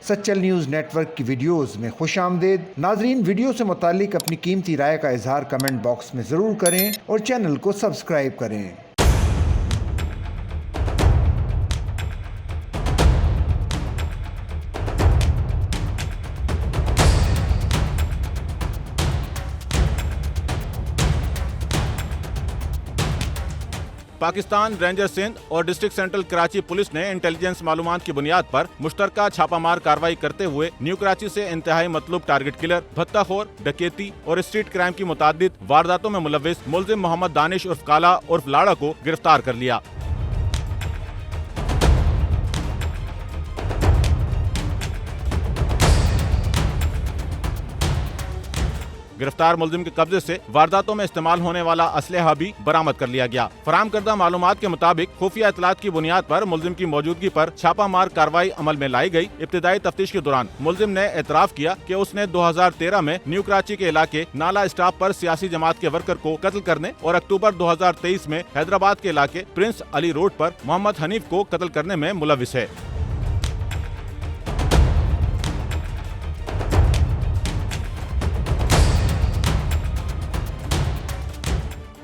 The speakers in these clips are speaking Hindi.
सच्चल न्यूज़ नेटवर्क की वीडियोस में खुशामदीद। नाजरीन, वीडियो से मुतालिक अपनी कीमती राय का इजहार कमेंट बॉक्स में ज़रूर करें और चैनल को सब्सक्राइब करें। पाकिस्तान रेंजर सिंध और डिस्ट्रिक्ट सेंट्रल कराची पुलिस ने इंटेलिजेंस मालूमात की बुनियाद पर मुश्तरका छापामार कार्रवाई करते हुए न्यू कराची से इंतहाई मतलूब टारगेट किलर, भत्ताखोर, डकैती और स्ट्रीट क्राइम की मुतादिद वारदातों में मुलव्विस मुलजिम मोहम्मद दानिश उर्फ काला उर्फ लाड़ा को गिरफ्तार कर लिया। गिरफ्तार मुलजिम के कब्जे से वारदातों में इस्तेमाल होने वाला असलहा भी बरामद कर लिया गया। फराहम करदा मालूमात के मुताबिक खुफिया इतलात की बुनियाद पर मुलजिम की मौजूदगी पर छापामार कार्रवाई अमल में लाई गई। इब्तिदाई तफ्तीश के दौरान मुलजिम ने एतराफ किया कि उसने 2013 में न्यू कराची के इलाके नाला स्टॉप पर सियासी जमात के वर्कर को कत्ल करने और अक्टूबर 2023 में हैदराबाद के इलाके प्रिंस अली रोड पर मोहम्मद हनीफ को कत्ल करने में मुलव्विस है।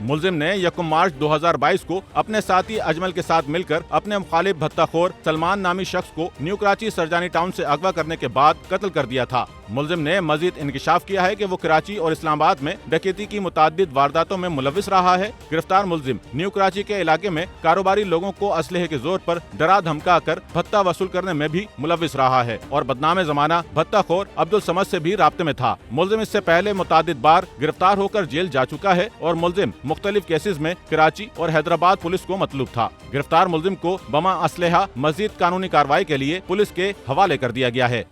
मुलजिम ने 1 मार्च 2022 को अपने साथी अजमल के साथ मिलकर अपने मुखालिफ भत्ताखोर सलमान नामी शख्स को न्यू कराची सरजानी टाउन से अगवा करने के बाद कत्ल कर दिया था। मुलजिम ने मजीद इंकिशाफ किया है कि वो कराची और इस्लामाबाद में डकैती की मुतादिद वारदातों में मुलव्विस रहा है। गिरफ्तार मुलजिम न्यू कराची के इलाके में कारोबारी लोगों को असलहे के जोर पर डरा धमका कर भत्ता वसूल करने में भी मुलव्विस रहा है और बदनाम जमाना भत्ताखोर अब्दुल समद से भी राब्ते में था। मुलजिम इससे पहले मुतादिद बार गिरफ्तार होकर जेल जा चुका है और मुलजिम मुख्तलिफ केसेस में कराची और हैदराबाद पुलिस को मतलूब था। गिरफ्तार मुलजिम को बमा असलहा मजीद कानूनी कार्रवाई के लिए पुलिस के हवाले कर दिया गया है।